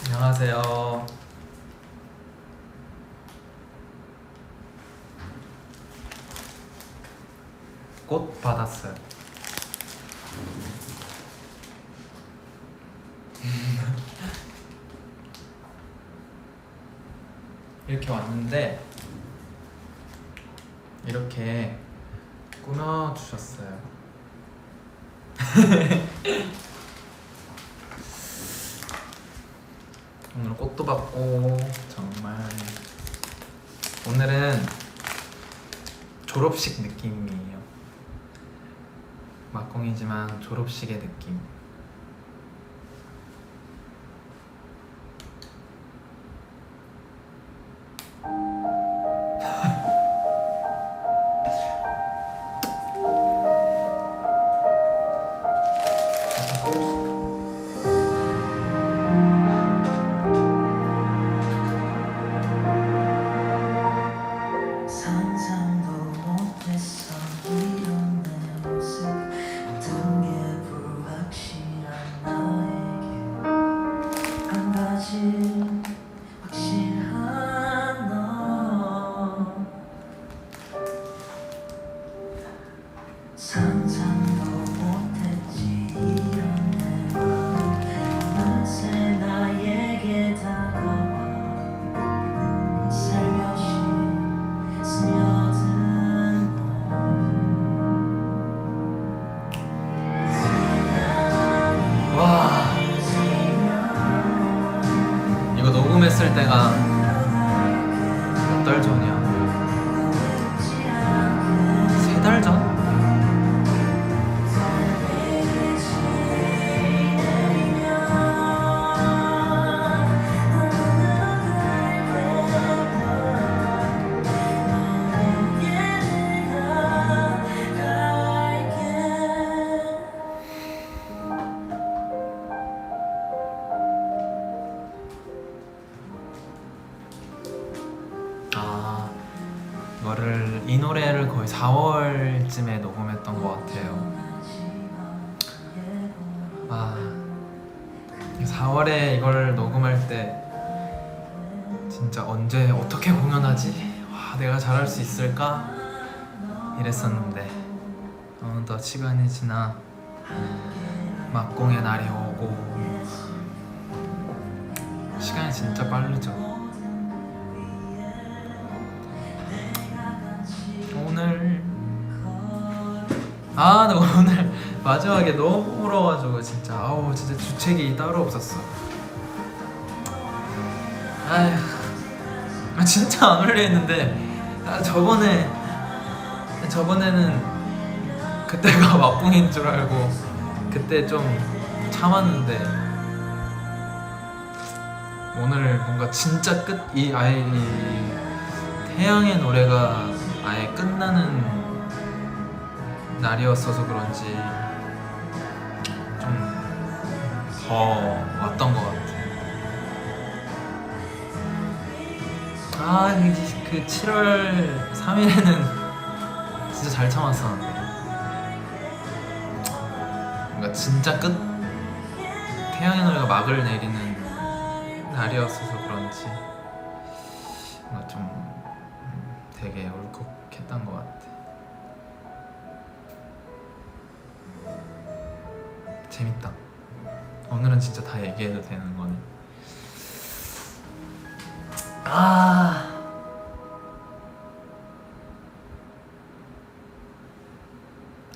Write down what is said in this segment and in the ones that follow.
안녕하세요. 꽃 받았어요. 이렇게 왔는데 이렇게 꾸며주셨어요. 오늘 꽃도 받고 정말 오늘은 졸업식 느낌이에요. 막공이지만 졸업식의 느낌. 녹음했을 때가 몇 달 전이야? 3달 전? 이 노래를 거의 4월쯤에 녹음했던 것 같아요. 4월에 이걸 녹음할 때 진짜 언제 어떻게 공연하지? 내가 잘할 수 있을까? 이랬었는데 어느덧 시간이 지나 막공의 날이 오고 시간이 진짜 빠르죠. 나 오늘 마지막에 너무 울어가지고 진짜 진짜 주책이 따로 없었어. 진짜 안 울려 했는데 저번에는 그때가 막공인 줄 알고 그때 좀 참았는데 오늘 뭔가 진짜 이 태양의 노래가 아예 끝나는 날이었어서 그런지 좀 더 왔던 것 같아. 그 7월 3일에는 진짜 잘 참았었는데 뭔가 진짜 태양의 노래가 막을 내리는 날이었어서 그런지 뭔가 좀 되게 울컥했던 것 같아. 재밌다. 오늘은 진짜 다 얘기해도 되는 거네.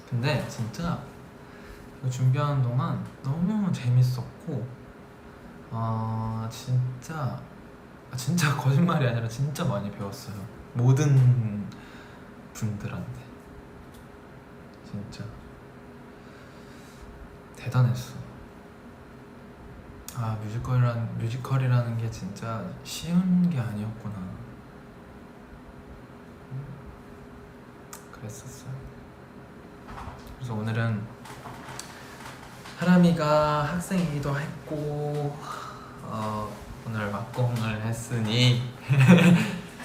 근데 진짜 이거 준비하는 동안 너무 재밌었고 진짜 거짓말이 아니라 진짜 많이 배웠어요. 모든 분들한테 진짜 대단했어. 뮤지컬이라는 게 진짜 쉬운 게 아니었구나. 그랬었어요. 그래서 오늘은 하람이가 학생이기도 했고 오늘 막공을 했으니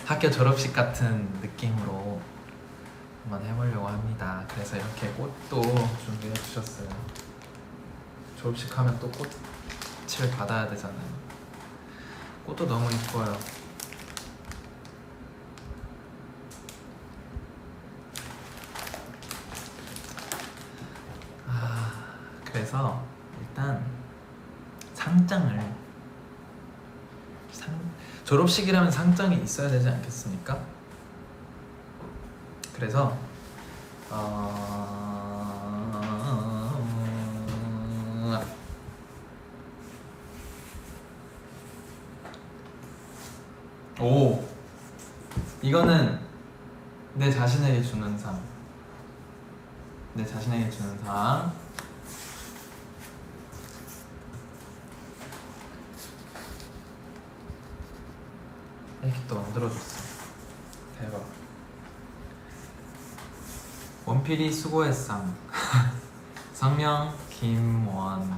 학교 졸업식 같은 느낌으로 한번 해보려고 합니다. 그래서 이렇게 꽃도 준비해 주셨어요. 졸업식 하면 또 꽃을 받아야 되잖아요. 꽃도 너무 이뻐요. 그래서 일단 졸업식이라면 상장이 있어야 되지 않겠습니까? 그래서 오, 이거는 내 자신에게 주는 상. 내 자신에게 주는 상. 이렇게 또 만들어줬어. 대박. 원필이 수고했상. 성명 김원필.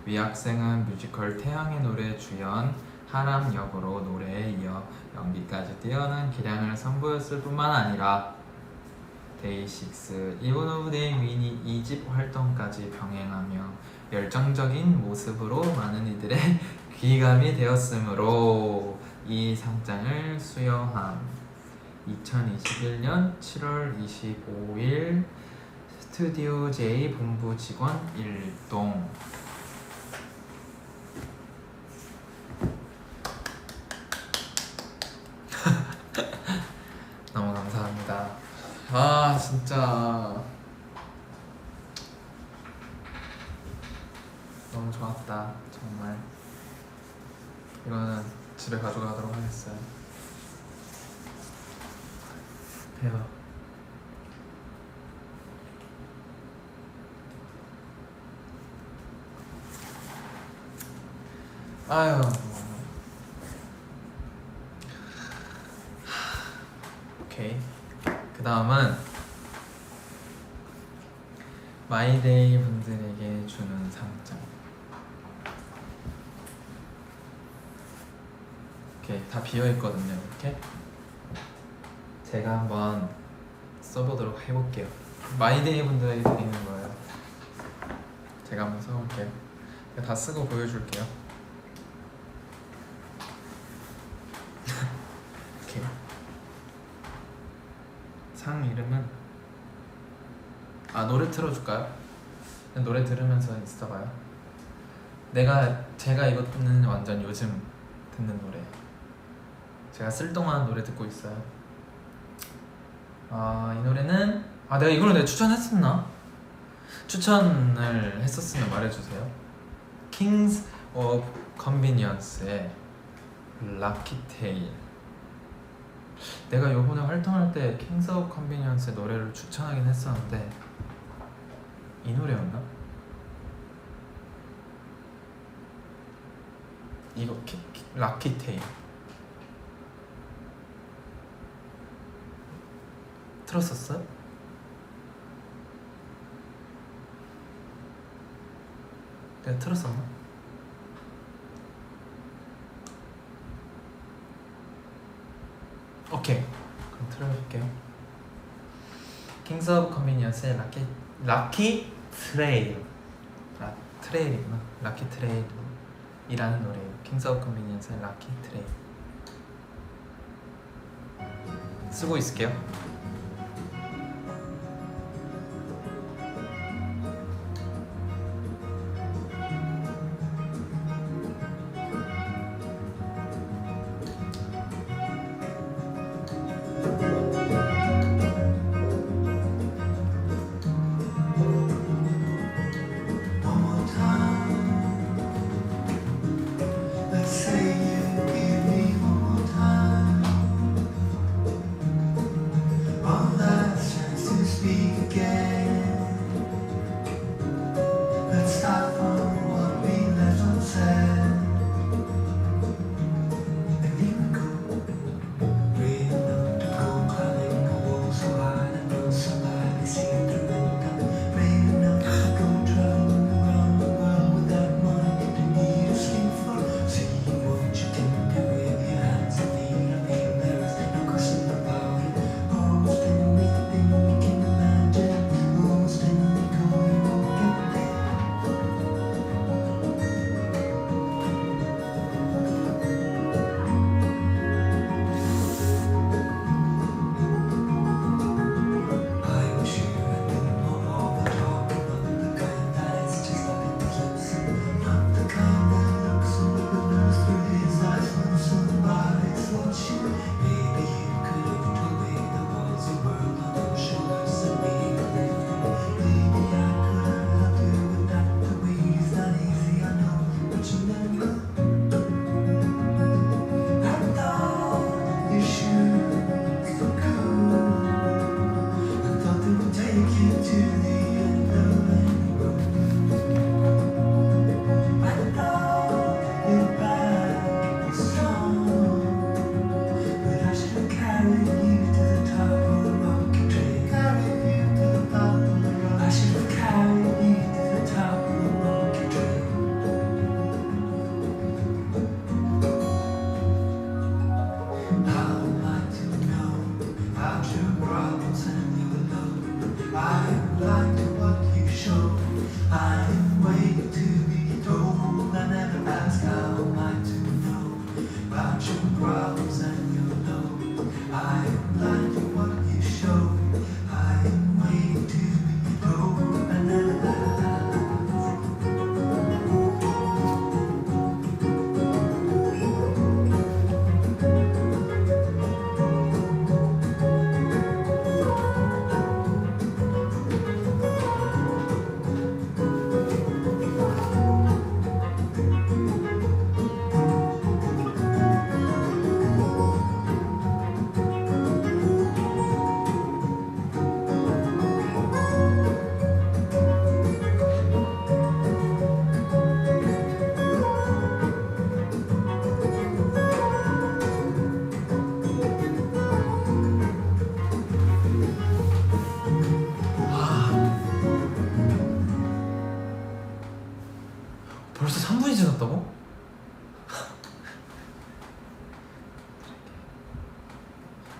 위 학생은 뮤지컬 태양의 노래 주연 하람 역으로 노래에 이어 연기까지 뛰어난 기량을 선보였을 뿐만 아니라 데이식스 이븐 오브 데이 미니 2집 활동까지 병행하며 열정적인 모습으로 많은 이들의 귀감이 되었으므로 이 상장을 수여함. 2021년 7월 25일 스튜디오 J 본부 직원 1동. 너무 감사합니다. 아 진짜 너무 좋았다. 정말 이거는 집에 가져가도록 하겠어요. 대박. 아유. 오케이. 그 다음은 마이데이 분들에게 주는 상장. 이렇게 다 비어있거든요. 이렇게 제가 한번 써보도록 해볼게요. 마이데이 분들에게 드리는 거예요. 제가 한번 써볼게요. 다 쓰고 보여줄게요. 이렇게 상 이름은 노래 틀어줄까요? 노래 들으면서 인스타 봐요. 제가 이거는 완전 요즘 듣는 노래. 제가 쓸 동안 노래 듣고 있어요. 이 노래는 내가 추천했었나? 추천을 했었으면 말해주세요. Kings of Convenience의 Lucky Tale. 내가 요번에 활동할 때 Kings of Convenience의 노래를 추천하긴 했었는데 이 노래였나? 이거 Lucky Tale 틀었었어요? 내가 틀었었나? 오케이, 그럼 틀어줄게요. Kings of Convenience의 Lucky Trail. 트레일이구나. Lucky Trail 이라는 노래예요. Kings of Convenience의 Lucky Trail. 쓰고 있을게요.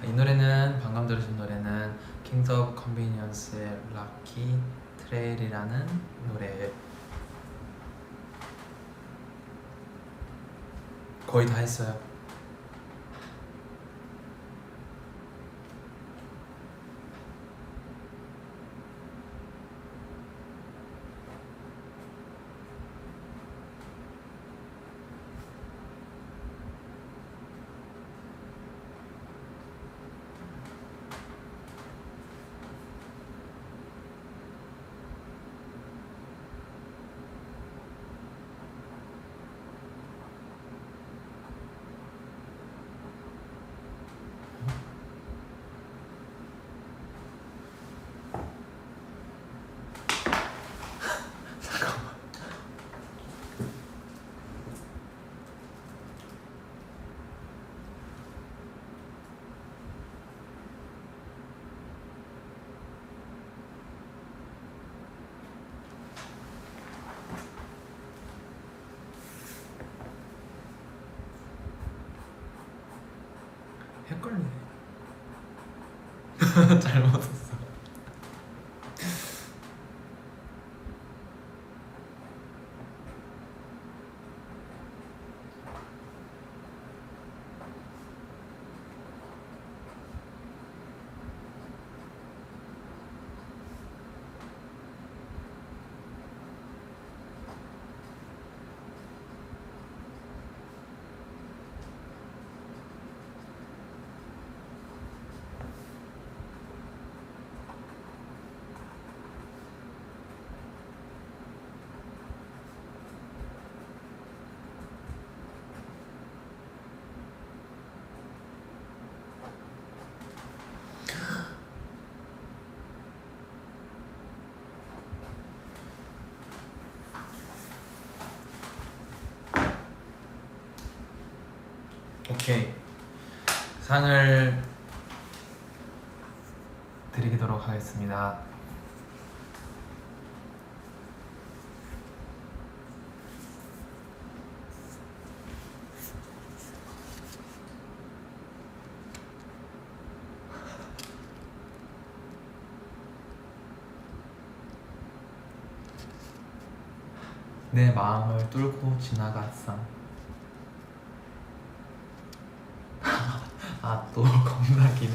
이 노래는 방금 들으신 노래는 Kings of Convenience의 Lucky Trail이라는 노래. 거의 다 했어요. 헷갈리네. 잘못 썼어. 오케이, 상을 드리도록 하겠습니다. 내 마음을 뚫고 지나갔어. 아, 또 겁나 기네.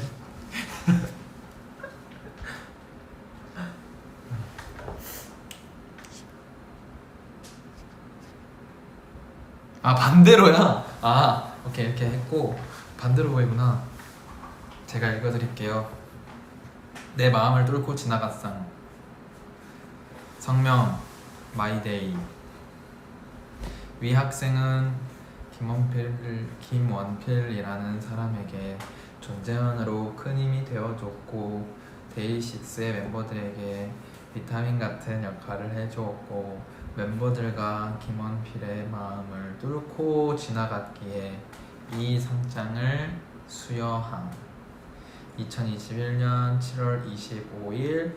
아, 반대로야? 아, 오케이, 이렇게 했고 반대로 보이구나. 제가 읽어드릴게요. 내 마음을 뚫고 지나갔어. 성명 마이데이. 위 학생은 김원필이라는 사람에게 존재만으로 큰 힘이 되어줬고 데이식스의 멤버들에게 비타민 같은 역할을 해주었고 멤버들과 김원필의 마음을 뚫고 지나갔기에 이 상장을 수여함. 2021년 7월 25일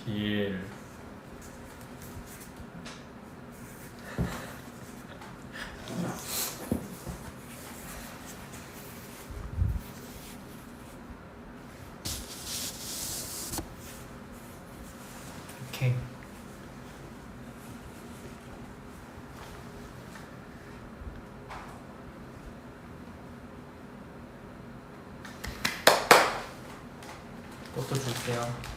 김원필. 오케이. 꽃도 줄게요.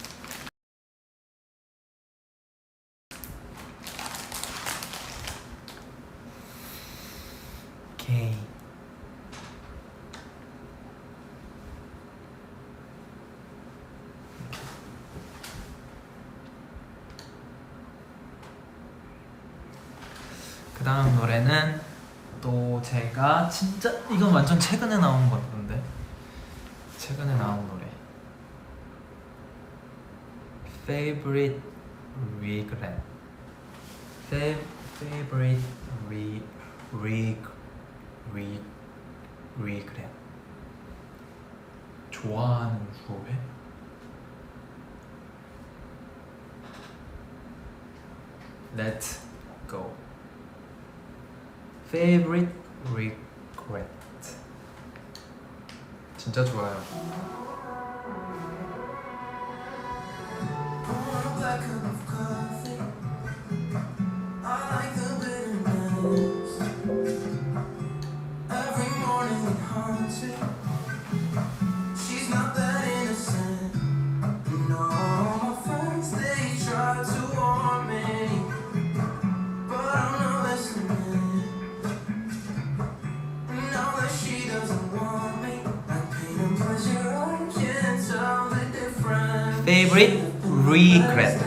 오케이. 그 다음 노래는 또 제가 진짜 이건 완전 최근에 나온 건데, 최근에 나온 노래 Favorite Regret. Favorite Regret. 좋아하는 후회? Let's go. Favorite regret. 진짜 좋아요. Favorite regret.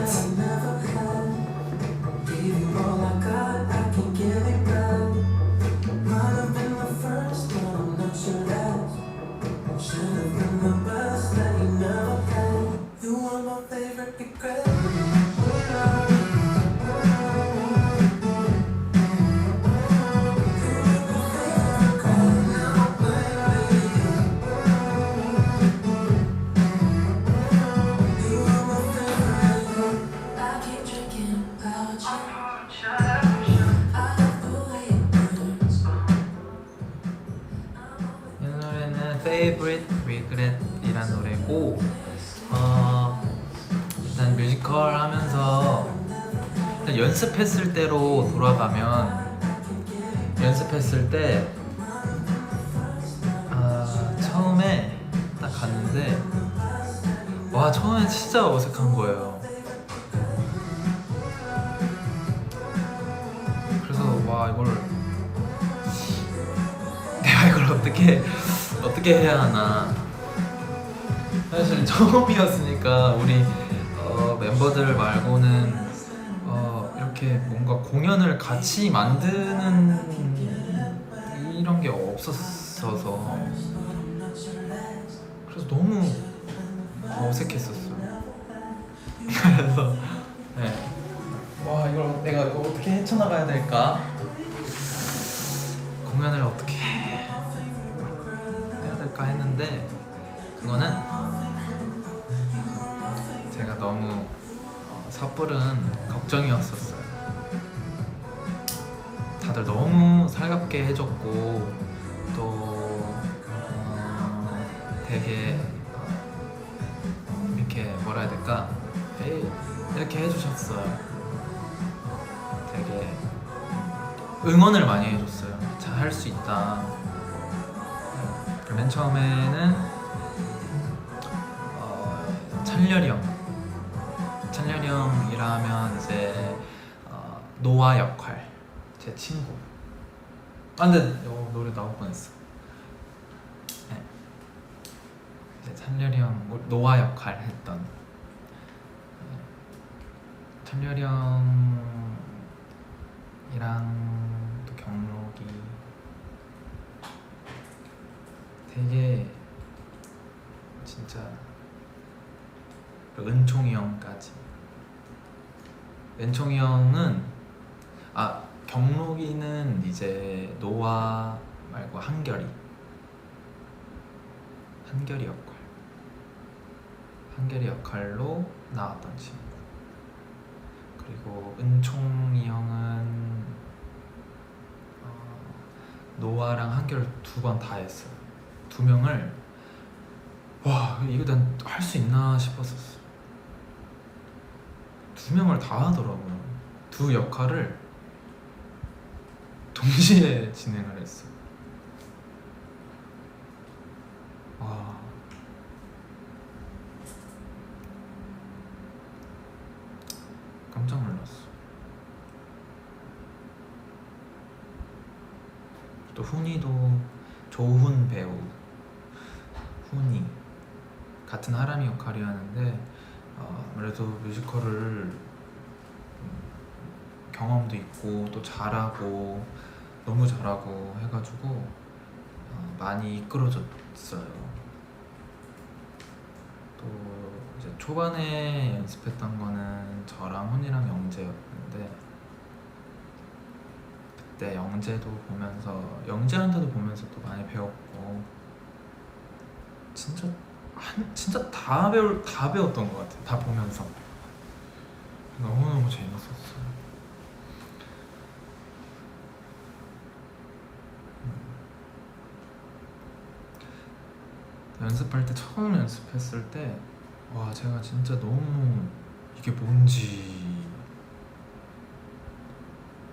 이 노래는 Favorite Regret이란 노래고 일단 뮤지컬 하면서 일단 연습했을 때로 돌아가면 연습했을 때 처음에 딱 갔는데 와 처음엔 진짜 어색한 거예요. 그래서 와 이걸 내가 이걸 어떻게 해야 하나. 사실 처음이었으니까 우리 멤버들 말고는 이렇게 뭔가 공연을 같이 만드는 이런 게 없었어서 그래서 너무 어색했었어요. 그래서 네. 와 이걸 내가 이거 어떻게 헤쳐나가야 될까? 공연을 어떻게 해야 될까 했는데 그거는 제가 너무 섣부른 걱정이었었어요. 다들 너무 살갑게 해줬고 또 되게 이렇게 뭐라 해야 될까? 이렇게 해주셨어요. 되게 응원을 많이 해줬어요. 잘 할 수 있다. 맨 처음에는 찬열이 형이라면 이제 노아 역할, 제 친구. 근데 노래 나올 뻔했어. 네. 이제 찬열이 형 노아 역할 했던 찬열이 형이랑 또 경록이 되게 진짜 은총이 형까지. 은총이 형은 경록이는 이제 노아 말고 한결이 역할로 나왔던 친구. 그리고 은총이 형은 노아랑 한결 두 번 다 했어요. 두 명을 와 이거 난 할 수 있나 싶었었어. 두 명을 다 하더라고요. 두 역할을 동시에 진행을 했어. 와 깜짝 놀랐어. 또 훈이도 조훈 배우 훈이 같은 하람이 역할이었는데 아무래도 뮤지컬을 경험도 있고 또 잘하고 너무 잘하고 해가지고 많이 이끌어줬어요. 또 이제 초반에 연습했던 거는 저랑 훈이랑 영재였는데 그때 영재도 보면서 영재한테도 보면서 또 많이 배웠고 진짜 다 배웠던 것 같아요. 다 보면서 너무너무 재밌었어요. 연습할 때 처음 연습했을 때 와 제가 진짜 너무 이게 뭔지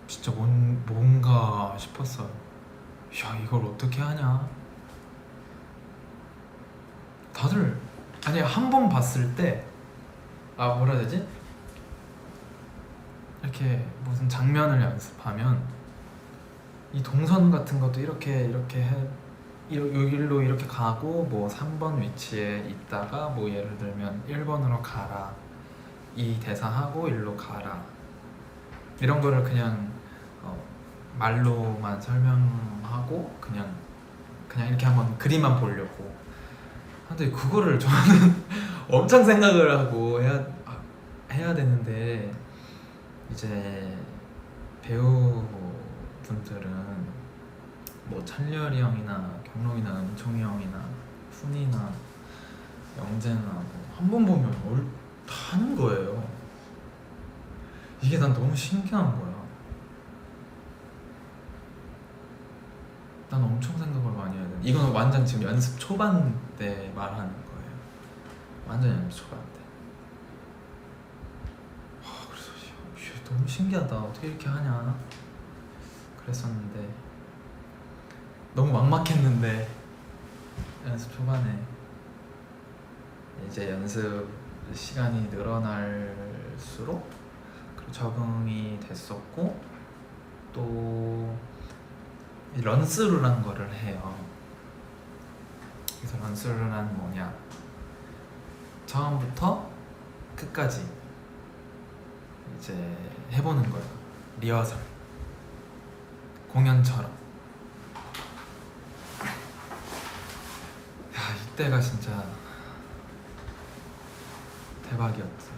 진짜 뭔가 싶었어요. 야 이걸 어떻게 하냐. 다들 아니 한 번 봤을 때 뭐라 해야 되지? 이렇게 무슨 장면을 연습하면 이 동선 같은 것도 이렇게 여기로 이렇게 가고 뭐 3번 위치에 있다가 뭐 예를 들면 1번으로 가라 이 대사하고 일로 가라 이런 거를 그냥 말로만 설명하고 그냥 이렇게 한번 그림만 보려고. 근데 그거를 저는 엄청 생각을 하고 해야 되는데 이제 배우분들은 뭐 찬열이 형이나 경록이나 은총이 형이나 훈이나 영재나 뭐 한 번 보면 다 하는 거예요. 이게 난 너무 신기한 거야. 난 엄청 생각을 많이 해야 돼. 이건 완전 지금 연습 초반 때 말하는 거예요. 완전 연습 초반 때. 그래서 이게 너무 신기하다. 어떻게 이렇게 하냐 그랬었는데 너무 막막했는데 연습 초반에 이제 연습 시간이 늘어날수록 적응이 됐었고 또 런스루라는 거를 해요. 그래서 런스루란 뭐냐, 처음부터 끝까지 이제 해보는 거예요. 리허설 공연처럼. 야 이때가 진짜 대박이었어요.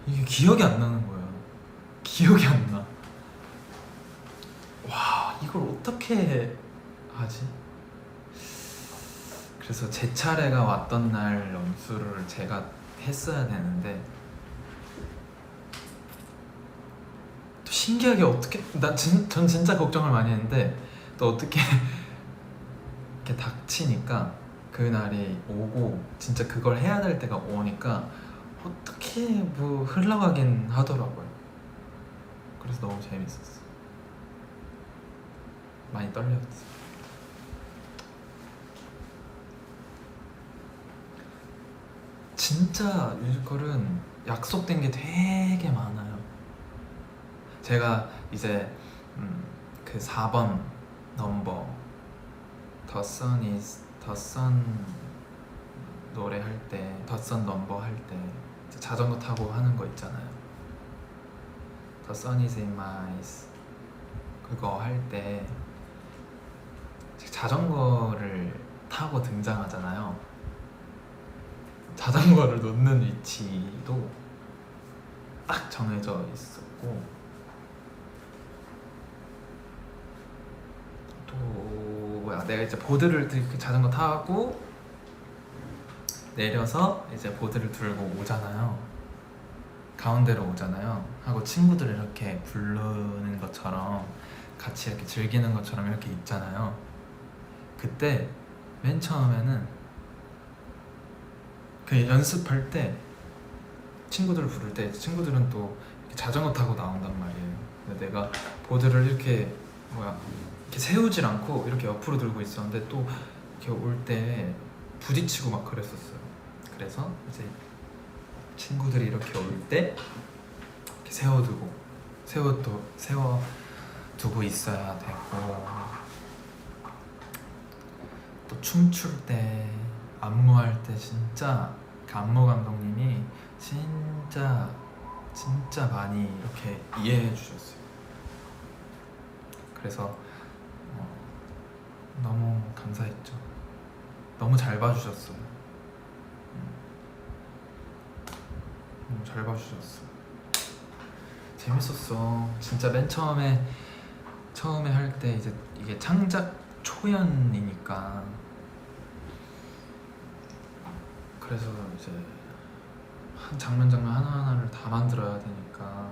이게 기억이 안 나는 거예요. 기억이 안 나. 와 이걸 어떻게 하지? 그래서 제 차례가 왔던 날 연수를 제가 했어야 되는데 또 신기하게 어떻게 전 진짜 걱정을 많이 했는데 또 어떻게 이렇게 닥치니까 그날이 오고 진짜 그걸 해야 될 때가 오니까 어떻게 뭐 흘러가긴 하더라고요. 그래서 너무 재밌었어. 많이 떨렸어. 진짜 뮤지컬은 약속된 게 되게 많아요. 제가 이제 그 4번 넘버 The Sun 노래 할 때, The Sun 넘버 할 때 자전거 타고 하는 거 있잖아요. The Sun is in my eyes 그거 할 때 자전거를 타고 등장하잖아요. 자전거를 놓는 위치도 딱 정해져 있었고 또 뭐야, 내가 이제 보드를 들고 자전거 타고 내려서 이제 보드를 들고 오잖아요. 가운데로 오잖아요. 하고 친구들 이렇게 부르는 것처럼 같이 이렇게 즐기는 것처럼 이렇게 있잖아요. 그때 맨 처음에는 그 연습할 때 친구들을 부를 때 친구들은 또 자전거 타고 나온단 말이에요. 근데 내가 보드를 이렇게 이렇게 세우질 않고 이렇게 옆으로 들고 있었는데 또 이렇게 올 때 부딪히고 막 그랬었어요. 그래서 이제 친구들이 이렇게 올 때 이렇게 세워두고 있어야 되고, 또 춤출 때 안무할 때 진짜 그 안무 감독님이 진짜 많이 이렇게 이해해 주셨어요. 그래서 너무 감사했죠. 너무 잘 봐주셨어요. 너무 잘 봐주셨어. 재밌었어. 진짜 맨 처음에 할 때 이제 이게 창작 초연이니까 그래서 이제 한 장면 하나하나를 다 만들어야 되니까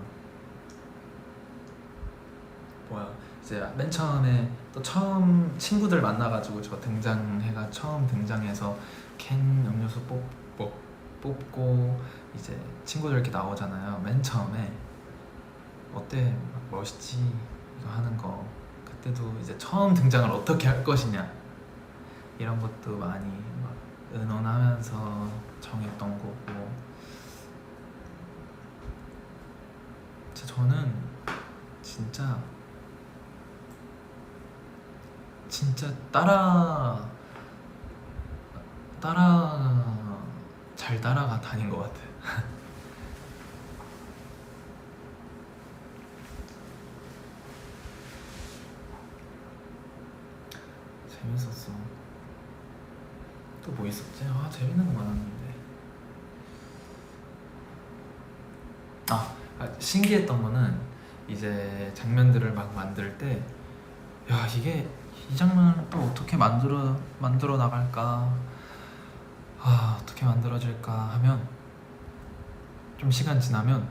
이제 맨 처음에 또 처음 친구들 만나가지고 저 등장해가 처음 등장해서 캔 음료수 뽑고 이제 친구들 이렇게 나오잖아요. 맨 처음에 어때? 막 멋있지? 이거 하는 거. 그때도 이제 처음 등장을 어떻게 할 것이냐 이런 것도 많이 막 의논하면서 정했던 거고. 저는 진짜 잘 따라가 다닌 것 같아. 재밌었어. 또 뭐 있었지? 재밌는 거 많았는데. 신기했던 거는 이제 장면들을 막 만들 때, 야, 이 장면을 또 어떻게 만들어 나갈까, 어떻게 만들어질까 하면 좀 시간 지나면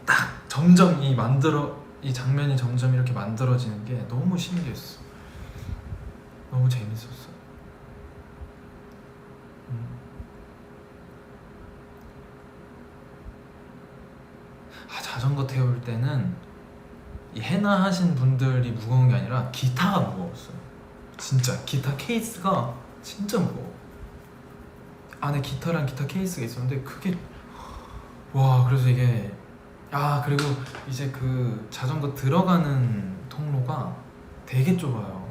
딱 점점 이 장면이 점점 이렇게 만들어지는 게 너무 신기했어. 너무 재밌었어. 자전거 태울 때는 이 해나 하신 분들이 무거운 게 아니라 기타가 무거웠어요. 진짜 기타 케이스가 진짜 무거워. 안에 기타랑 기타 케이스가 있었는데 그게 그래서 이게 그리고 이제 그 자전거 들어가는 통로가 되게 좁아요.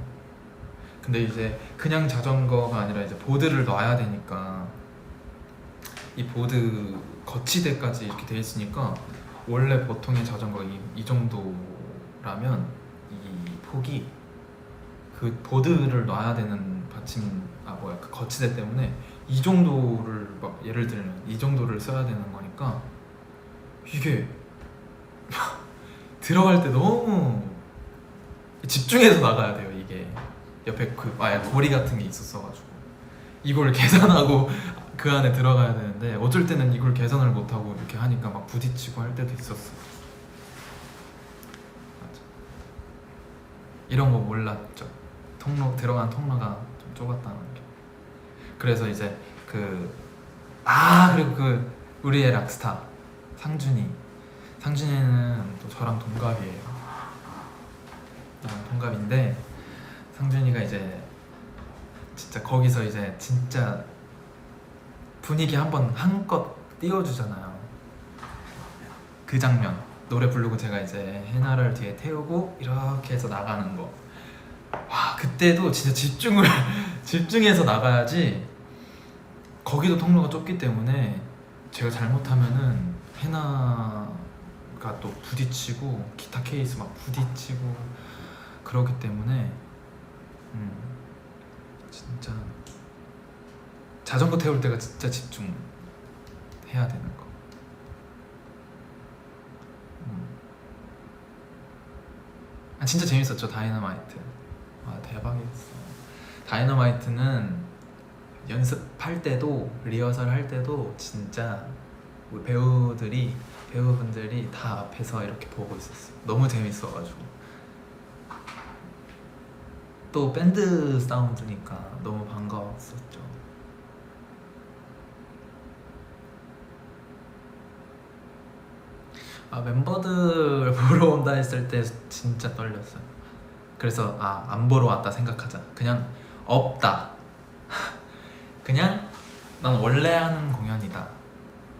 근데 이제 그냥 자전거가 아니라 이제 보드를 놔야 되니까 이 보드 거치대까지 이렇게 돼 있으니까 원래 보통의 자전거가 이 정도라면 이 폭이 그 보드를 놔야 되는 그 거치대 때문에 이 정도를 막 예를 들면 이 정도를 써야 되는 거니까 이게 들어갈 때 너무 집중해서 나가야 돼요. 이게 옆에 고리 같은 게 있었어가지고 이걸 계산하고 그 안에 들어가야 되는데 어쩔 때는 이걸 계산을 못하고 이렇게 하니까 막 부딪히고 할 때도 있었어. 맞아. 이런 거 몰랐죠. 들어간 통로가 좀 좁았다는 게. 그래서 이제 그리고 우리의 락스타 상준이는 또 저랑 동갑이에요. 나랑 동갑인데 상준이가 이제 진짜 거기서 이제 진짜 분위기 한껏 띄워주잖아요. 그 장면 노래 부르고 제가 이제 해나를 뒤에 태우고 이렇게 해서 나가는 거. 그때도 진짜 집중해서 나가야지. 거기도 통로가 좁기 때문에 제가 잘못하면은 해나가 또 부딪히고 기타 케이스 막 부딪히고 그러기 때문에 진짜 자전거 태울 때가 진짜 집중해야 되는 거. 진짜 재밌었죠. 다이너마이트. 대박이었어. 다이너마이트는 연습할 때도 리허설 할 때도 진짜 배우분들이 다 앞에서 이렇게 보고 있었어. 너무 재밌어가지고. 또 밴드 사운드니까 너무 반가웠었죠. 멤버들 보러 온다 했을 때 진짜 떨렸어요. 그래서 안 보러 왔다 생각하자. 그냥 없다. 그냥 난 원래 하는 공연이다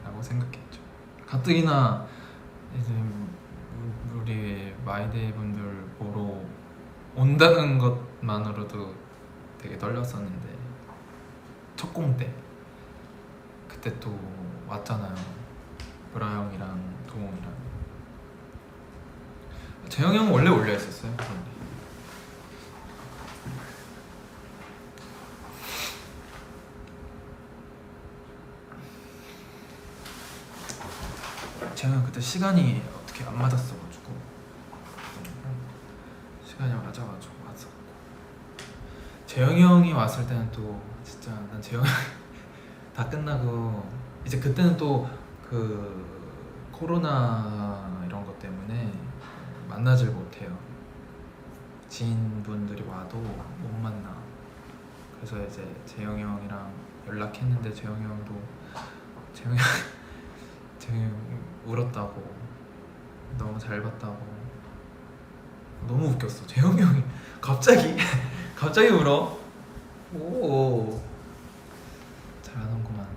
라고 생각했죠. 가뜩이나 이제 우리 마이데이 분들 보러 온다는 것만으로도 되게 떨렸었는데 첫 공 때 그때 또 왔잖아요. 브라 형이랑 도홍이랑. 재영이 형은 원래 올려 있었어요. 재영이 그때 시간이 어떻게 안 맞았어가지고 시간이 맞아가지고 왔었고. 재영이 형이 왔을 때는 또 진짜 난 재영이 다 끝나고 이제 그때는 또 그 코로나 이런 것 때문에 만나질 못해요. 지인분들이 와도 못 만나. 그래서 이제 재영이 형이랑 연락했는데 재영이 형도 재영이 형이 울었다고, 너무 잘 봤다고. 너무 웃겼어. 재영이 형이 갑자기 갑자기 울어. 오, 잘하는구만.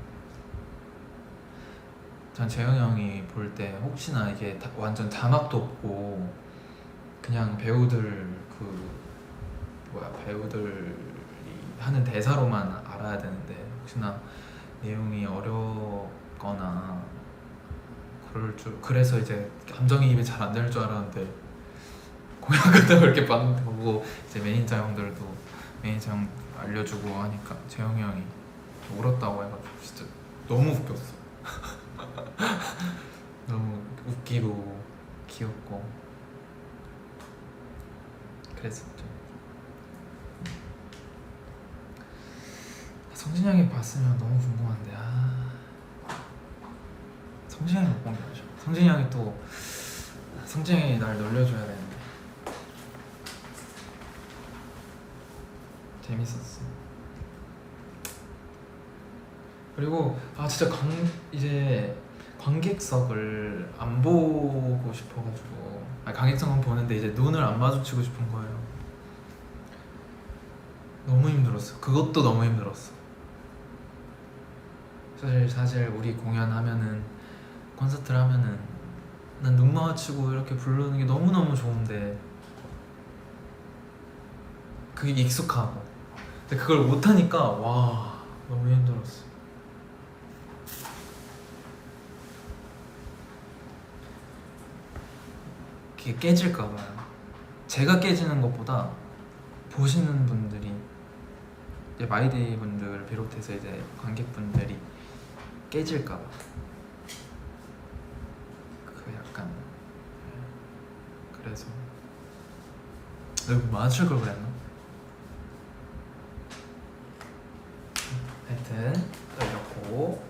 전 재영이 형이 볼 때 혹시나 이게 완전 자막도 없고 그냥 배우들이 하는 대사로만 알아야 되는데 혹시나 내용이 어렵거나 그래서 이제 감정이입이 잘 안 될 줄 알았는데 공연 끝나고 이렇게 보고 이제 매니저 형 알려주고 하니까 재영이 형이 울었다고 해가지고 진짜 너무 웃겼어. 너무 웃기고 귀엽고 그랬었죠. 성진이 형이 봤으면 너무 궁금한데. 성진이 형이 못 본 게 아니죠. 성진이 형이 날 놀려줘야 되는데. 재밌었어. 그리고 진짜 이제 관객석을 안 보고 싶어가지고 관객석은 보는데 이제 눈을 안 마주치고 싶은 거예요. 너무 힘들었어. 그것도 너무 힘들었어. 사실 우리 공연하면은, 콘서트를 하면은 난 눈 마주치고 이렇게 부르는 게 너무너무 좋은데 그게 익숙하고, 근데 그걸 못하니까 와, 너무 힘들었어. 그게 깨질까봐요. 제가 깨지는 것보다 보시는 분들이, 이제 마이데이 분들을 비롯해서 이제 관객분들이 깨질까봐. 약간 그래서 맞출 걸 그랬나? 하여튼 이렇고,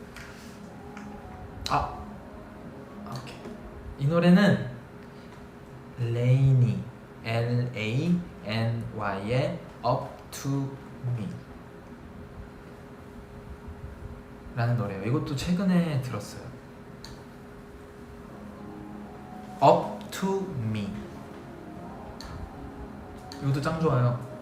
오케이. 이 노래는 레이니, LANY의 Up to Me 라는 노래예요. 이것도 최근에 들었어요. Up to Me. 이것도 짱 좋아요.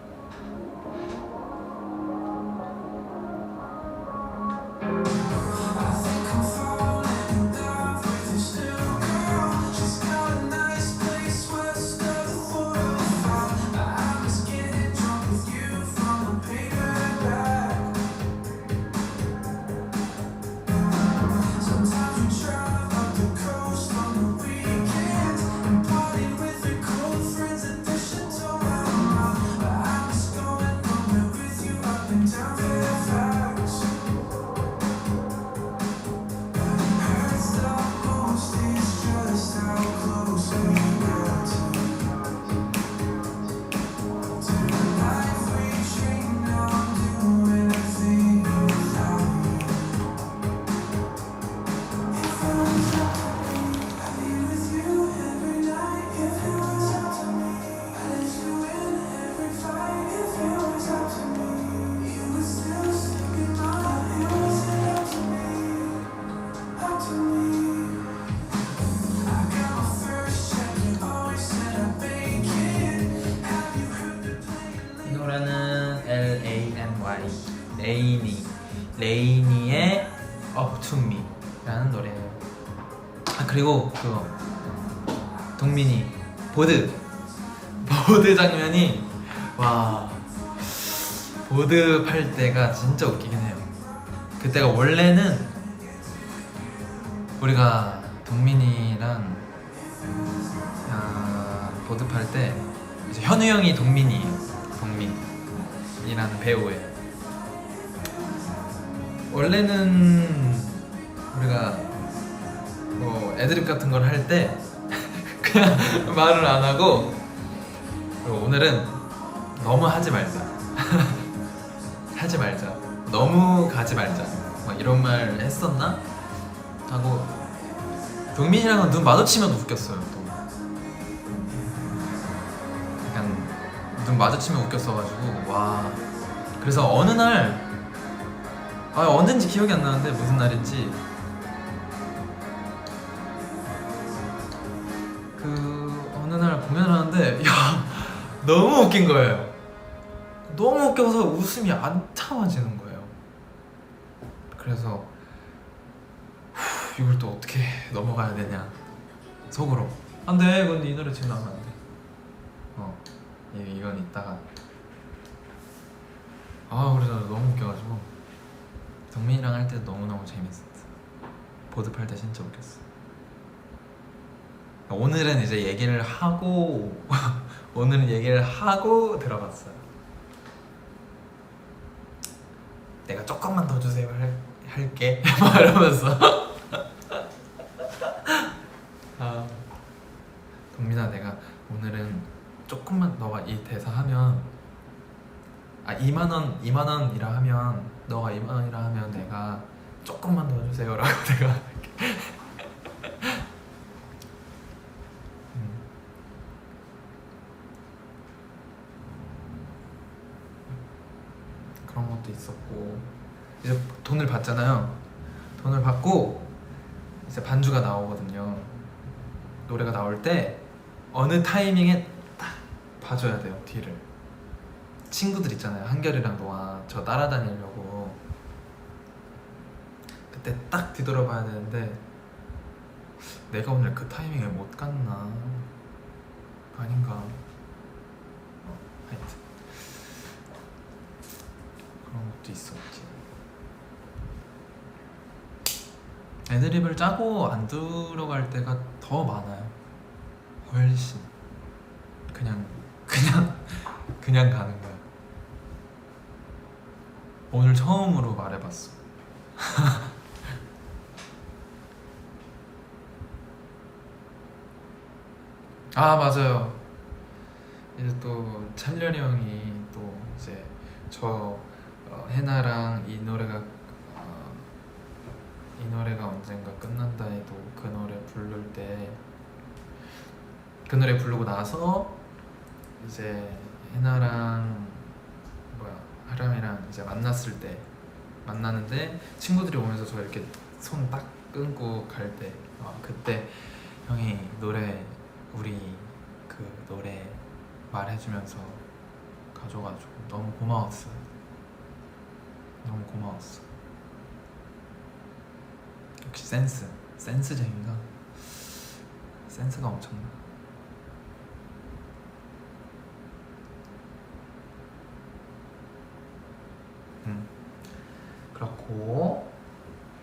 레이니의 Up to Me 라는 노래예요. 그리고 동민이 보드 장면이, 와, 보드 팔 때가 진짜 웃기긴 해요. 그때가 원래는 우리가 동민이랑 보드 팔 때 이제 현우 형이 동민이에요. 동민이라는 배우예요. 원래는 우리가 뭐 애드립 같은 걸 할 때 그냥 말을 안 하고, 오늘은 너무 하지 말자 하지 말자, 너무 가지 말자, 막 이런 말 했었나? 하고 동민이랑은 눈 마주치면 웃겼어요. 또 좀 마주치면 웃겼어가지고 와. 그래서 어느 날 언젠지 기억이 안 나는데 무슨 날인지 그 어느 날 공연을 하는데 야 너무 웃긴 거예요. 너무 웃겨서 웃음이 안 참아지는 거예요. 그래서 이걸 또 어떻게 넘어가야 되냐 속으로 안돼 이건 이 노래 지금 나오면 안돼. 이건 이따가 그래서 너무 웃겨가지고 덕민이랑 할 때 너무너무 재밌었어. 보드팔 때 진짜 웃겼어. 오늘은 이제 얘기를 하고 오늘은 얘기를 하고 들어갔어요. 내가 조금만 더 주세요 할게 막 이러면서 동민아 내가 오늘은 조금만 너가 이 대사 하면 2만원이라 하면 너가 2만원이라 하면 내가 조금만 더 주세요 라고 내가 할게. 그런 것도 있었고 이제 돈을 받잖아요. 돈을 받고 이제 반주가 나오거든요. 노래가 나올 때 어느 타이밍에 딱 봐줘야 돼요. 뒤를 친구들 있잖아요. 한결이랑 노아 저 따라다니려고 그때 딱 뒤돌아봐야 되는데 내가 오늘 그 타이밍에 못 갔나 아닌가 하여튼 그런 것도 있었지. 애드립을 짜고 안 들어갈 때가 더 많아요. 훨씬 그냥 가는 거야. 오늘 처음으로 말해봤어. 맞아요. 이제 또 찬렬이 형이 또 이제 저 해나랑 이 노래가 언젠가 끝난다 해도 그 노래 부를 때 그 노래 부르고 나서 이제 해나랑 하람이랑 이제 만나는데 친구들이 오면서 저 이렇게 손 딱 끊고 갈 때 그때 형이 우리 그 노래 말해주면서 가져가지고 너무 고마웠어요. 너무 고마웠어. 역시 센스쟁인가? 센스가 엄청나. 그렇고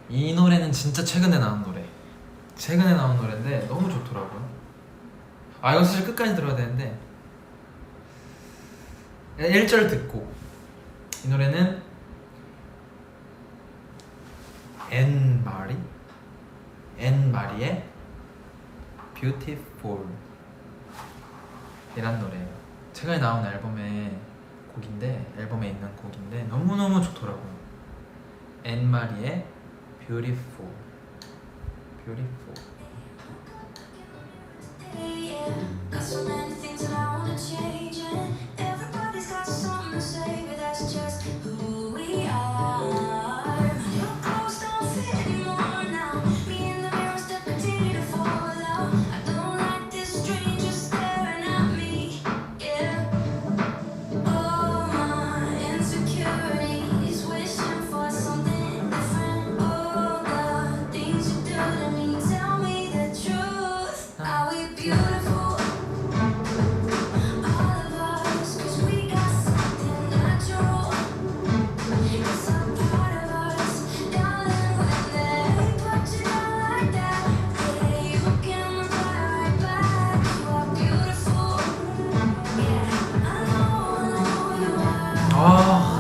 이 노래는 진짜 최근에 나온 노래인데 너무 좋더라고요. 이거 사실 끝까지 들어야 되는데 1절 듣고 이 노래는 앤 마리의 Beautiful 이란 노래예요. 최근에 나온 앨범에 있는 곡인데 너무너무 좋더라고요. 앤 마리의 Beautiful. Got so many things that I wanna change, and everybody's got something to say, but that's just who we are. Your clothes don't fit anymore now. Me in the mirror, step continue to fall out. I don't like this stranger staring at me. Yeah. All my insecurities wishing for something different. All the things you do to me, tell me the truth. Are we beautiful? 좋아.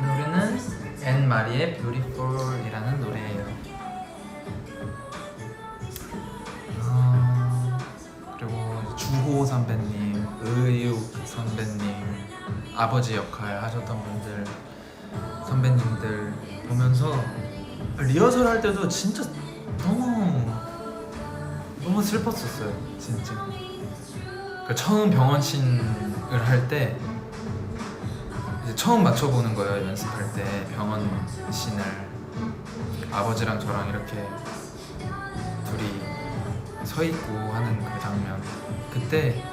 이 노래는 앤 마리의 Beautiful이라는 노래예요. 그리고 주호 선배님, 의육 선배님, 아버지 역할 하셨던 분들 선배님들 보면서 리허설 할 때도 진짜 너무 슬펐었어요. 진짜. 그 처음 병원신을 할 때 이제 처음 맞춰보는 거예요. 연습할 때 병원신을 아버지랑 저랑 이렇게 둘이 서 있고 하는 그 장면. 그때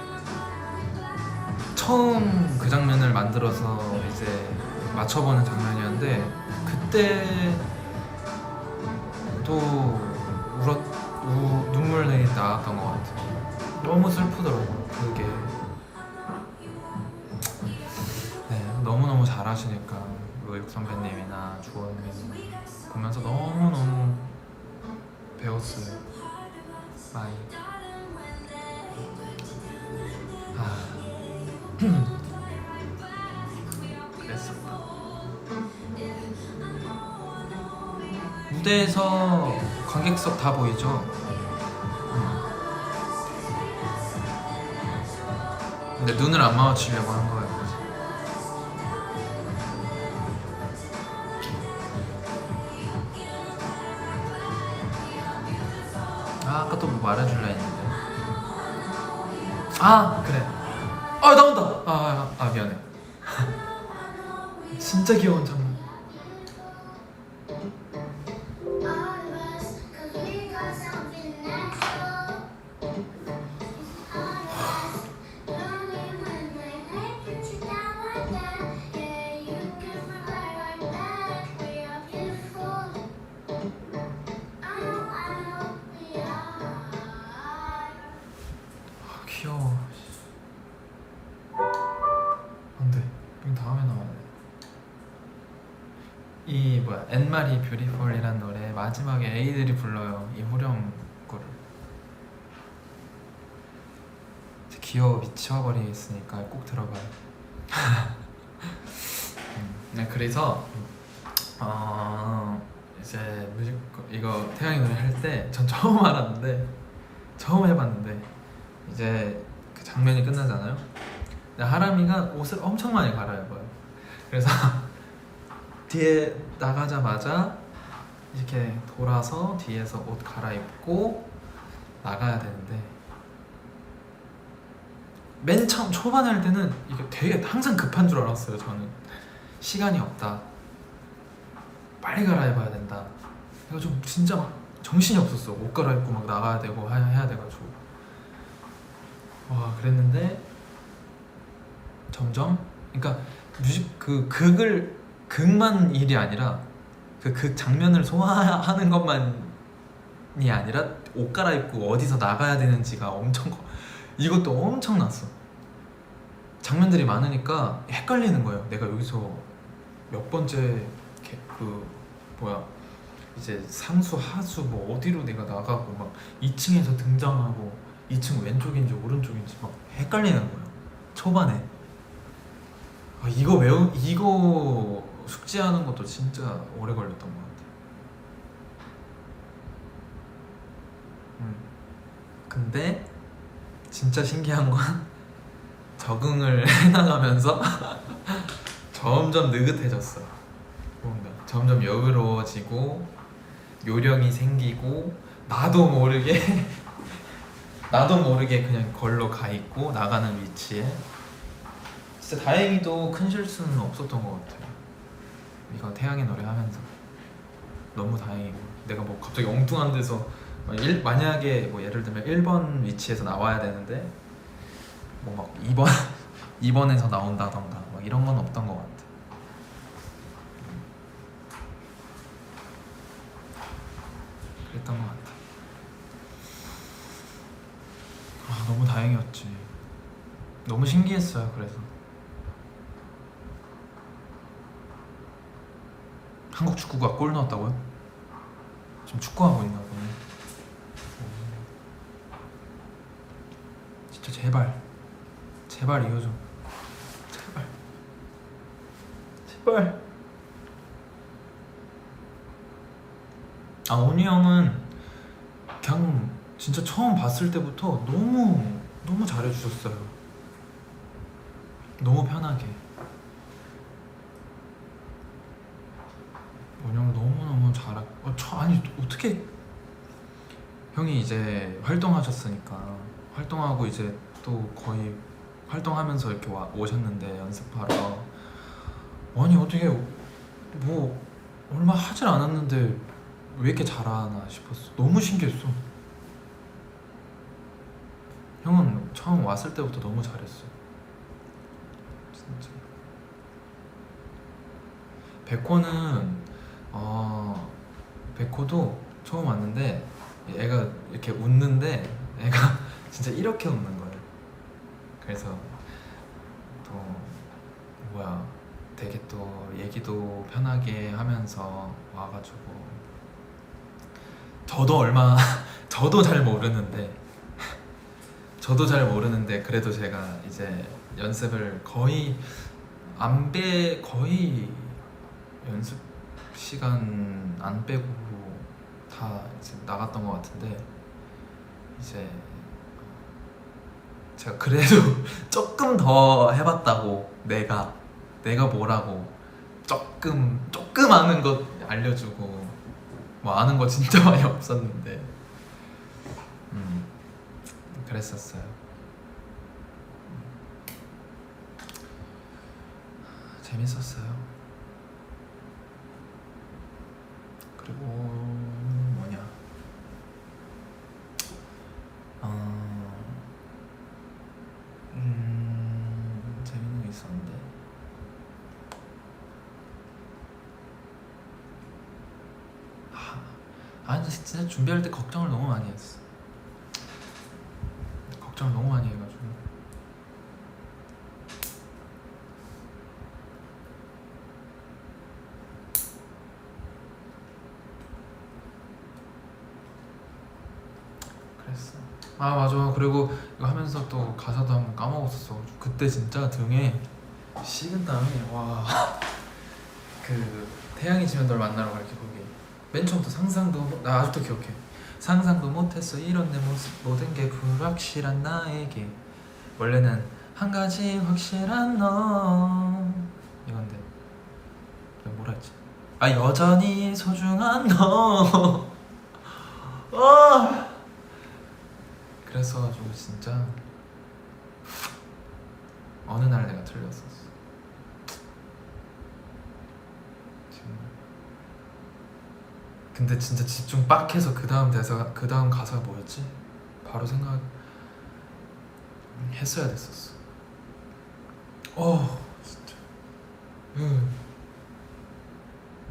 처음 그 장면을 만들어서 이제 맞춰보는 장면이었는데 그때 또 눈물이 나왔던 것 같아요. 너무 슬프더라고요. 그게 네, 너무너무 잘하시니까 로익 선배님이나 주원님 보면서 너무너무 배웠어요. 많이. 그랬었다. 무대에서 관객석 다 보이죠? 근데 눈을 안 마주치려고 한 거예요. 아까 또 뭐 말해줄라 했는데. 그래. 나온다. 미안해. 진짜 귀여운 장면. 귀여워. 안돼. 이거 다음에 나와야 돼. 이 뭐야 엔마리 뷰티풀이란 노래 마지막에 에이들이 불러요. 이 후렴 거를. 귀여워 미쳐버리겠으니까 꼭 들어봐요. 네, 그래서 이제 뮤직 이거 태양이 노래 할 때 전 처음 알았는데 처음 해봤는데 이제 그 장면이 끝나잖아요. 근데 하람이가 옷을 엄청 많이 갈아입어요. 그래서 뒤에 나가자마자 이렇게 돌아서 뒤에서 옷 갈아입고 나가야 되는데 맨 처음 초반에 할 때는 이게 되게 항상 급한 줄 알았어요. 저는 시간이 없다, 빨리 갈아입어야 된다. 그래서 좀 진짜 정신이 없었어. 옷 갈아입고 막 나가야 되고 해야 돼가지고 와 그랬는데 점점 그러니까 극만 일이 아니라 그 극 장면을 소화하는 것만이 아니라 옷 갈아입고 어디서 나가야 되는지가 이것도 엄청났어. 장면들이 많으니까 헷갈리는 거예요. 내가 여기서 몇 번째 이제 상수 하수 뭐 어디로 내가 나가고 막 2층에서 등장하고 2층 왼쪽인지 오른쪽인지 막 헷갈리는 거예요. 초반에 이거 숙지하는 것도 진짜 오래 걸렸던 것 같아요. 근데 진짜 신기한 건 적응을 해나가면서 점점 느긋해졌어요. 뭔가 점점 여유로워지고 요령이 생기고 나도 모르게 그냥 걸로 가 있고 나가는 위치에. 진짜 다행히도 큰 실수는 없었던 것 같아요. 이거 태양의 노래 하면서 너무 다행이고, 내가 뭐 갑자기 엉뚱한 데서 만약에 뭐 예를 들면 1번 위치에서 나와야 되는데 뭐 막 2번에서 나온다던가 막 이런 건 없던 것 같아. 그랬던 것 같아. 너무 다행이었지. 너무 신기했어요. 그래서 한국 축구가 골 넣었다고요? 지금 축구하고 있나 보네. 진짜 제발 이거 좀 제발. 온이 형은 그냥 진짜 처음 봤을 때부터 너무 잘해주셨어요. 너무 편하게. 어떻게 형이 이제 활동하셨으니까 활동하고 이제 또 거의 활동하면서 이렇게 오셨는데 연습하러 아니 어떻게 뭐 얼마 하질 않았는데 왜 이렇게 잘하나 싶었어. 너무 신기했어. 형은 처음 왔을 때부터 너무 잘했어. 진짜. 백호는 백호도 처음 왔는데 애가 이렇게 웃는데 애가 진짜 이렇게 웃는 거예요. 그래서 또 뭐야 되게 또 얘기도 편하게 하면서 와가지고 저도 잘 모르는데 그래도 제가 이제 연습을 거의 거의 연습 시간 안 빼고 다 이제 나갔던 것 같은데 이제 제가 그래도 조금 더 해봤다고 내가 뭐라고 조금 아는 것 알려주고 뭐 아는 거 진짜 많이 없었는데 그랬었어요. 재밌었어요. 그리고 뭐냐 재밌는 게 있었는데 아니 진짜 준비할 때 걱정을 너무 많이 했어. 걱정을 너무 많이 해가지고 그랬어. 아 맞아. 그리고 이거 하면서 또 가사도 한번 까먹었었어. 그때 진짜 등에 식은 땀이 와. 그 태양이 지면 널 만나러 갈게 거기 맨 처음부터 상상도 나 아직도 기억해. 상상도 못했어 이런 내 모습 모든 게 불확실한 나에게 원래는 한 가지 확실한 너 이건데 뭐라 했지? 아 여전히 소중한 너 그래서가지고 진짜 어느 날 내가 틀렸었어. 근데 진짜 집중 빡 해서 그 다음 가사가 뭐였지? 바로 생각했어야 됐었어. 진짜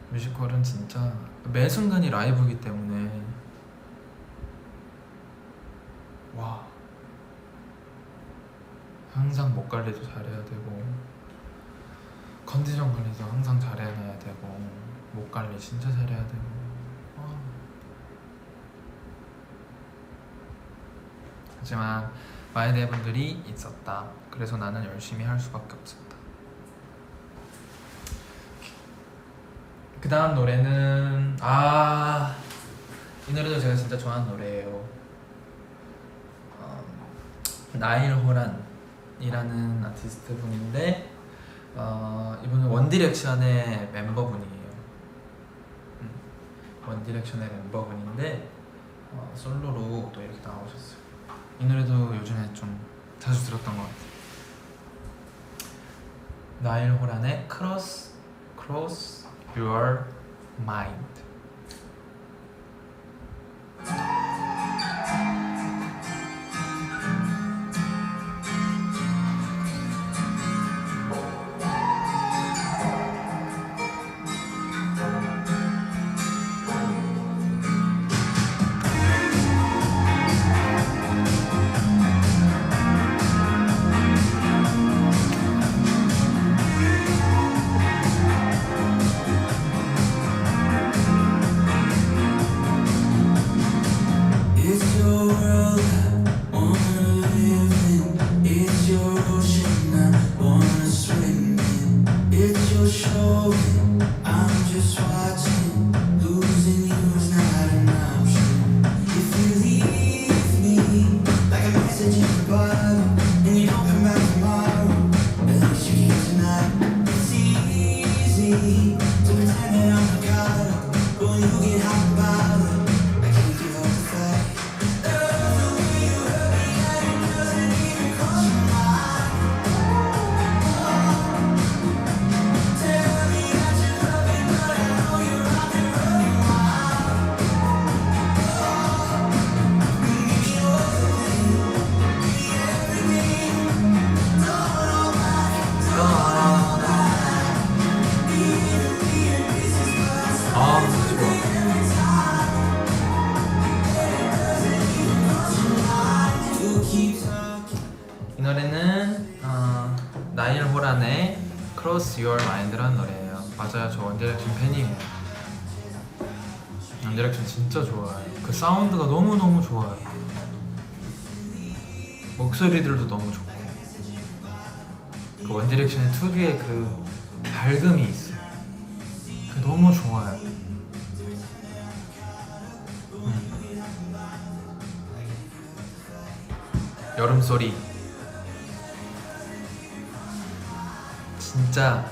뮤지컬은 진짜 매 순간이 라이브이기 때문에 와 항상 목 관리도 잘해야 되고 컨디션 관리도 항상 잘해야 되고 목 관리 진짜 잘해야 되고 하지만 많은 대분들이 있었다. 그래서 나는 열심히 할 수밖에 없었다. 그 다음 노래는 이 노래도 제가 진짜 좋아하는 노래예요. 나일 호란이라는 아티스트 분인데 이분은 원디렉션의 멤버분이에요. 원디렉션의 멤버분인데 솔로로 또 이렇게 나오셨어요. 이 노래도 요즘에 좀 자주 들었던 것 같아요. 나일 호란의 Cross Your Mind. 샤오란의 Cross Your Mind라는 노래예요. 맞아요, 저 원디렉션 팬이에요. 원디렉션 진짜 좋아요. 그 사운드가 너무너무 좋아요. 목소리들도 너무 좋고 그 원디렉션의 특유의 그 밝음이 있어. 그 너무 좋아요. 여름소리 진짜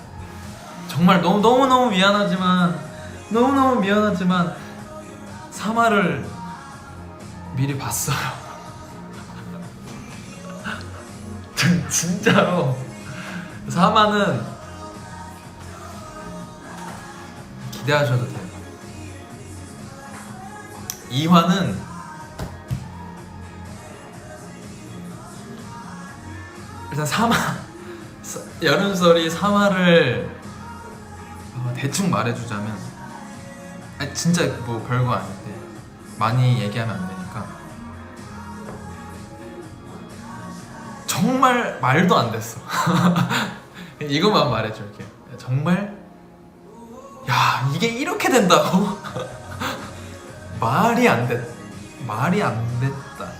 정말 너무너무 미안하지만 3화를 미리 봤어요. 진짜로 3화는 기대하셔도 돼요. 2화는 일단 3화 여름소리 3화를 대충 말해주자면 진짜 뭐 별거 아닌데 많이 얘기하면 안 되니까 정말 말도 안 됐어. 이것만 말해줄게요. 정말 야 이게 이렇게 된다고? 말이 안 됐다.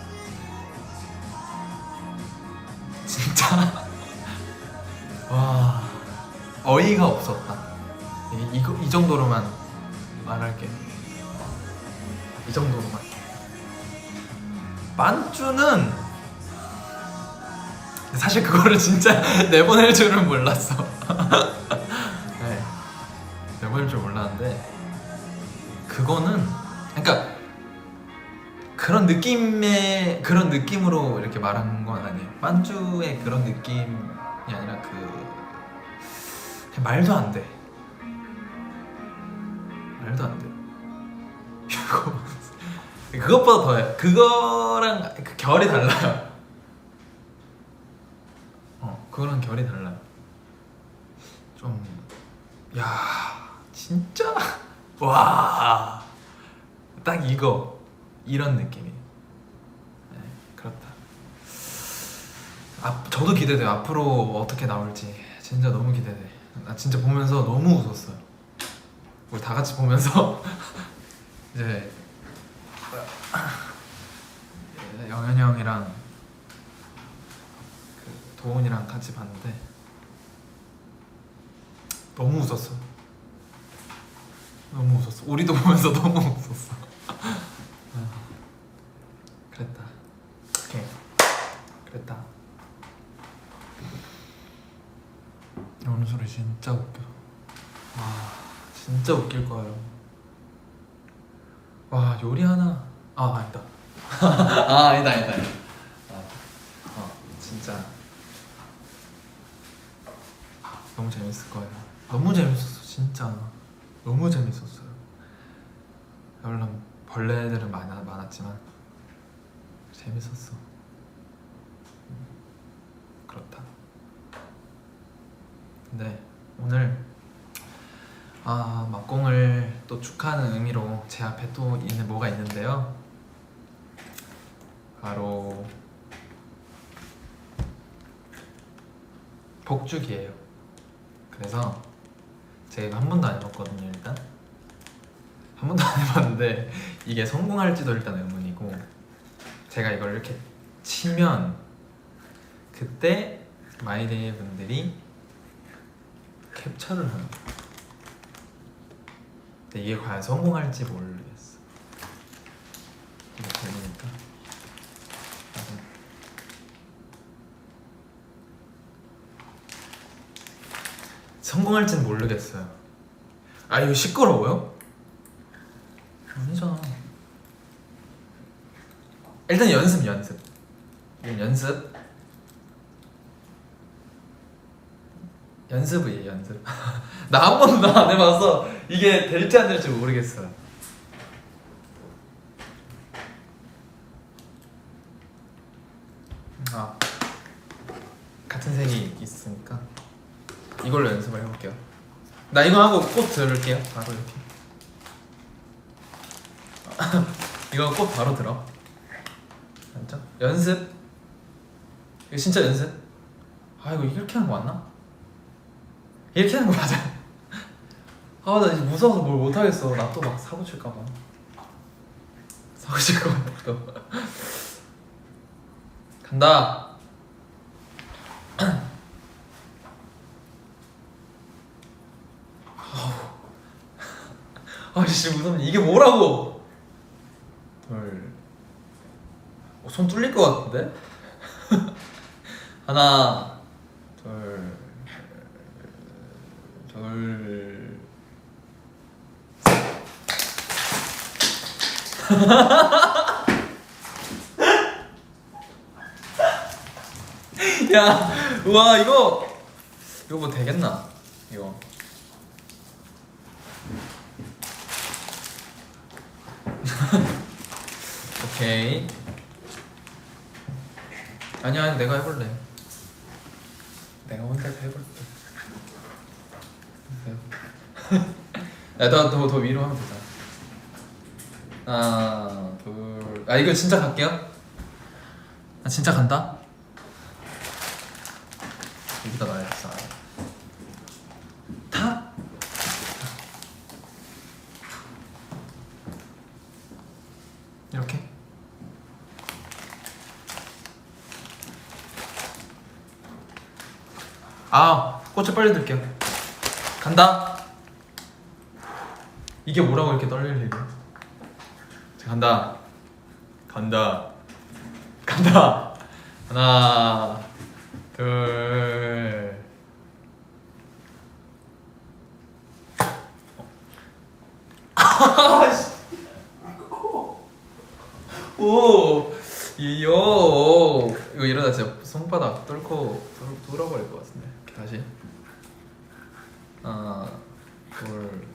진짜 와 어이가 없었다. 이 정도로만 말할게요. 이 정도로만. 만주는 사실 그거를 진짜 내보낼 줄은 몰랐어. 네, 내보낼 줄 몰랐는데 그거는 그러니까 그런 느낌으로 이렇게 말한 건 아니에요. 만주의 그런 느낌이 아니라 그냥 말도 안 돼. 말도 안 돼. 그것보다 더해. 그거랑 그 결이 달라요. 그거랑 결이 달라요. 좀, 야, 진짜, 와, 딱 이런 느낌이. 네, 그렇다. 저도 기대돼요. 앞으로 어떻게 나올지 진짜 너무 기대돼. 나 진짜 보면서 너무 웃었어요. 우리 다 같이 보면서 이제 영현이 형이랑 그 도훈이랑 같이 봤는데 너무 웃었어. 너무 웃었어. 우리도 보면서 너무 웃었어. 그랬다. 오케이. 그랬다. 오늘 소리 진짜 웃겨. 와, 진짜 웃길 거예요. 와, 요리 하나. 아니다. 아니다. 진짜 너무 재밌을 거예요. 너무 재밌었어, 진짜. 너무 재밌었어요. 물론 벌레들은 많았지만 재밌었어. 그렇다. 근데 오늘 막공을 또 축하하는 의미로 제 앞에 또 뭐가 있는데요. 바로 복죽이에요. 그래서 제가 이거 한 번도 안 해봤거든요. 일단 한 번도 안 해봤는데 이게 성공할지도 일단 의문이고, 제가 이걸 이렇게 치면 그때 마이데이 분들이 캡처를 하는 거예요. 근데 이게 과연 성공할지 모르겠어. 이거 걸리니까. 성공할지는 모르겠어요. 이거 시끄러워요? 아니잖아. 일단 연습. 연습이에요, 연습. 나 한 번도 안 해봐서 이게 될지 안 될지 모르겠어요. 같은 색이 있으니까 이걸로 연습을 해볼게요. 나 이거 하고 꽃 들을게요. 바로 이렇게. 이거 꽃 바로 들어. 알죠? 연습. 이거 진짜 연습. 이거 이렇게 하는 거 맞나? 이렇게 하는 거 맞아. 아 나 이제 무서워서 뭘 못하겠어. 나 또 막 사고 칠까봐. 사고 칠까봐 또. 간다. 아씨 무섭네. 이게 뭐라고? 손 뚫릴 것 같은데? 하나, 둘, 야, 우와 이거 뭐 되겠나? 이거. 오케이. 아니야, 내가 해볼래. 내가 혼자 해볼게. 야, 더 위로 하면 되잖아. 하나, 둘. 아, 이거 진짜 갈게요. 아, 진짜 간다. 여기다 놔야겠어. 다. 이렇게. 아, 꽃을 빨리 들게요. 간다. 이게 뭐라고 이렇게 떨릴 일이야? 자, 간다. 하나, 둘. 오, 이거 이러다 진짜 손바닥 뚫고 뚫어버릴 것 같은데. 다시. 하나, 둘.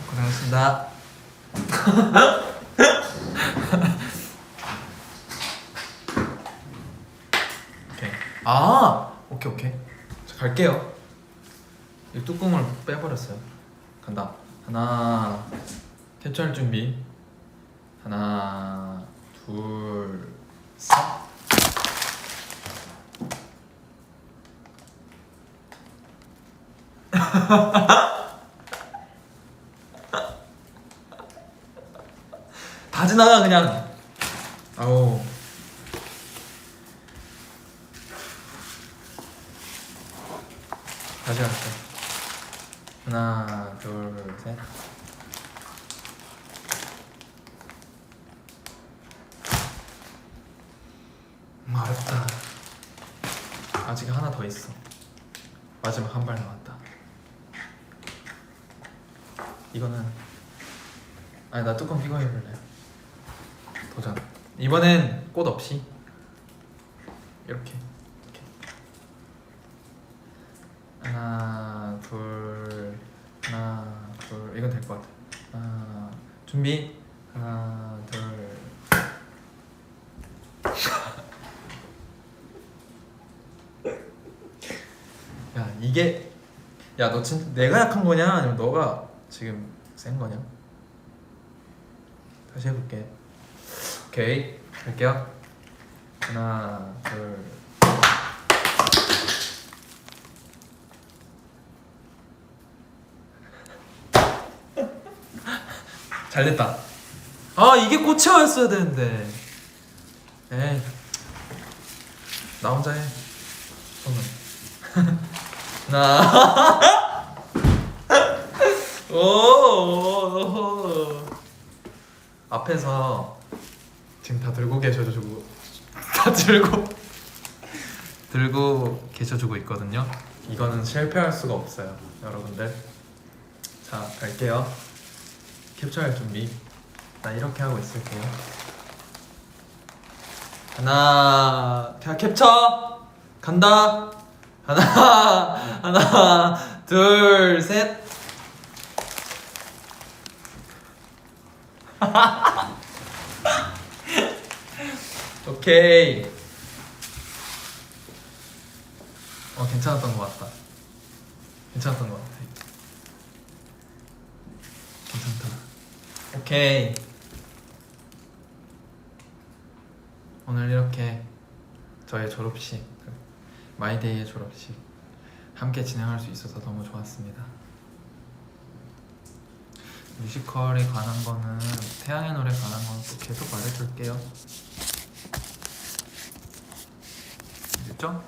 고생하셨습니다. 오케이. 오케이. 자, 갈게요. 이 뚜껑을 빼버렸어요. 간다. 하나, 캡처할 준비. 하나, 둘, 셋. 다 지나가 그냥. 아우. 다시 할게. 하나, 둘, 셋. 어렵다. 아직 하나 더 있어. 마지막 한 발 남았다. 이거는 아니 나 뚜껑 끼고 해볼래. 도전. 이번엔 꽃 없이 이렇게. 하나 둘 이건 될 것 같아. 하나 준비. 하나 둘. 야 이게 야 너 진짜 내가 약한 거냐 아니면 너가 지금 센 거냐? 다시 해볼게. 오케이 할게요. 하나 둘. 잘됐다. 아 이게 꽃이었어야 되는데. 에이 나 혼자 해. 손은. 하나. 오. 앞에서 지금 다 들고 계셔주고 들고 계셔주고 있거든요. 이거는 실패할 수가 없어요, 여러분들. 자 갈게요. 캡처할 준비. 나 이렇게 하고 있을게요. 하나, 자 캡처 간다. 하나, 둘, 셋. 오케이. 괜찮았던 것 같다. 괜찮다. 오케이. 오늘 이렇게 저의 졸업식, 마이데이의 졸업식 함께 진행할 수 있어서 너무 좋았습니다. 뮤지컬에 관한 거는, 태양의 노래 관한 건 또 계속 말해줄게요. 됐죠?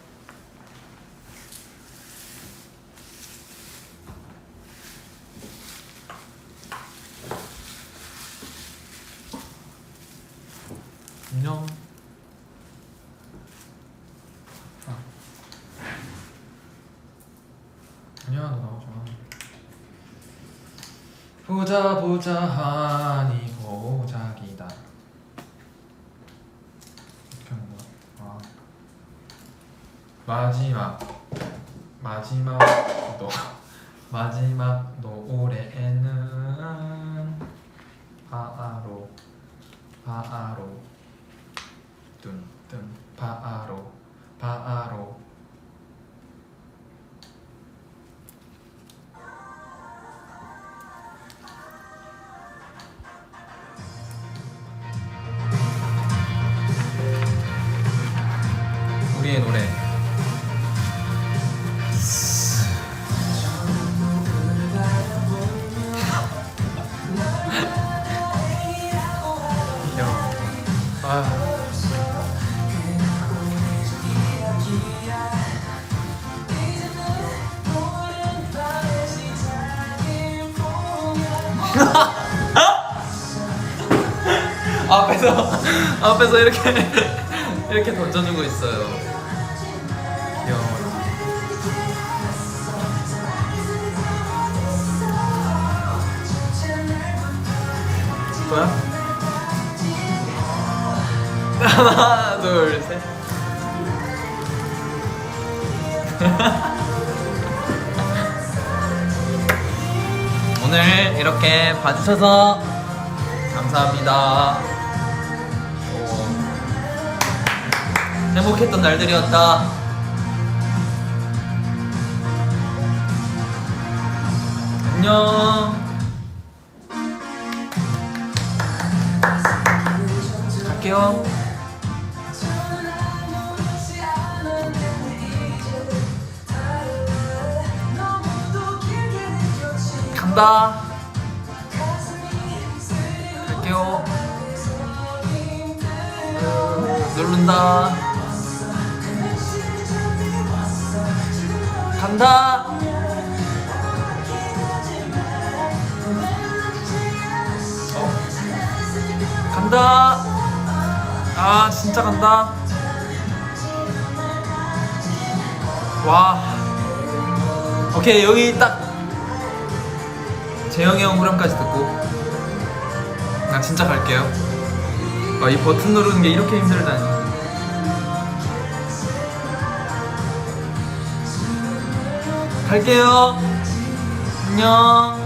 안녕. 아니야, 너 나오지 마. 보자 보자 하니 고작이다. 이렇게 하는 거야. 아. 마지막 노래에는 바아로 뚠뚠 바아로 우리의 노래. 귀여워. 아. 앞에서 이렇게 던져주고 있어요. 귀여워. 뭐야? 하나, 둘, 셋. 오늘 이렇게 봐주셔서 감사합니다. 행복했던 날들이었다. 안녕. 갈게요. 간다. 갈게요. 누른다. 간다. 간다. 아 진짜 간다. 와. 오케이, 여기 딱 재영이 형 후렴까지 듣고 나 진짜 갈게요. 아, 이 버튼 누르는 게 이렇게 힘들다니. 갈게요. 안녕.